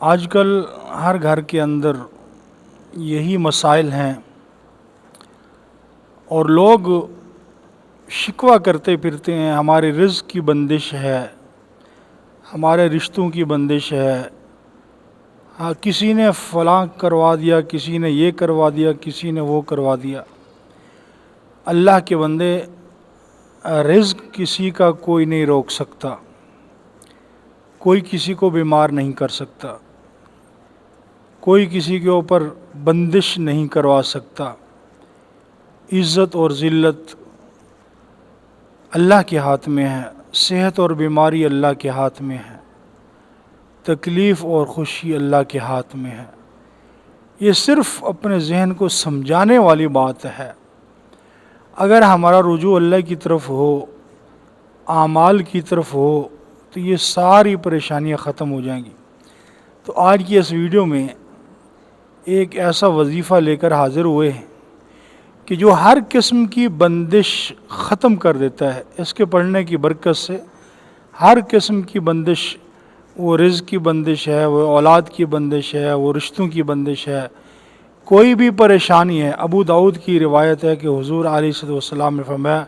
آج کل ہر گھر کے اندر یہی مسائل ہیں اور لوگ شکوہ کرتے پھرتے ہیں، ہمارے رزق کی بندش ہے، ہمارے رشتوں کی بندش ہے، ہاں کسی نے فلاں کروا دیا، کسی نے یہ کروا دیا، کسی نے وہ کروا دیا۔ اللہ کے بندے، رزق کسی کا کوئی نہیں روک سکتا، کوئی کسی کو بیمار نہیں کر سکتا، کوئی کسی کے اوپر بندش نہیں کروا سکتا۔ عزت اور ذلت اللہ کے ہاتھ میں ہے، صحت اور بیماری اللہ کے ہاتھ میں ہے، تکلیف اور خوشی اللہ کے ہاتھ میں ہے۔ یہ صرف اپنے ذہن کو سمجھانے والی بات ہے۔ اگر ہمارا رجوع اللہ کی طرف ہو، اعمال کی طرف ہو، تو یہ ساری پریشانیاں ختم ہو جائیں گی۔ تو آج کی اس ویڈیو میں ایک ایسا وظیفہ لے کر حاضر ہوئے ہیں کہ جو ہر قسم کی بندش ختم کر دیتا ہے۔ اس کے پڑھنے کی برکت سے ہر قسم کی بندش، وہ رزق کی بندش ہے، وہ اولاد کی بندش ہے، وہ رشتوں کی بندش ہے، کوئی بھی پریشانی ہے۔ ابو داؤد کی روایت ہے کہ حضور علیہ السلام نے فرمایا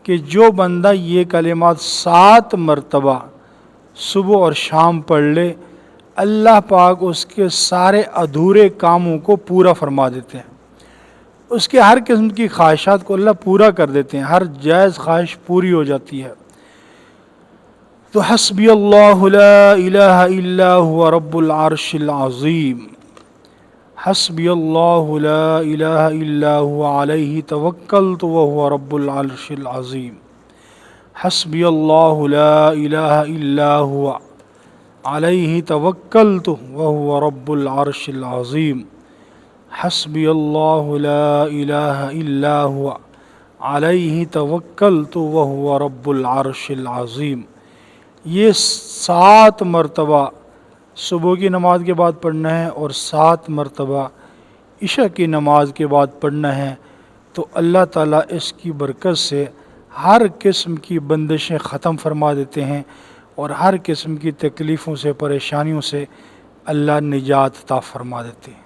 کہ جو بندہ یہ کلمات 7 مرتبہ صبح اور شام پڑھ لے، اللہ پاک اس کے سارے ادھورے کاموں کو پورا فرما دیتے ہیں۔ اس کے ہر قسم کی خواہشات کو اللہ پورا کر دیتے ہیں، ہر جائز خواہش پوری ہو جاتی ہے۔ تو حسبی اللہ لا الہ الا هو رب العرش العظیم، حسبی اللہ لا الہ الا هو علیہ توکلت وهو رب العرش العظیم، حسبی اللہ لا الہ الا هو علیہ توکلت وهو رب العرش العظیم، حسبی اللہ لا الہ الا هو علیہ توکلت وهو رب العرش العظیم۔ یہ 7 مرتبہ صبح کی نماز کے بعد پڑھنا ہے اور 7 مرتبہ عشاء کی نماز کے بعد پڑھنا ہے۔ تو اللہ تعالیٰ اس کی برکت سے ہر قسم کی بندشیں ختم فرما دیتے ہیں اور ہر قسم کی تکلیفوں سے، پریشانیوں سے اللہ نجات عطا فرما دیتے ہیں۔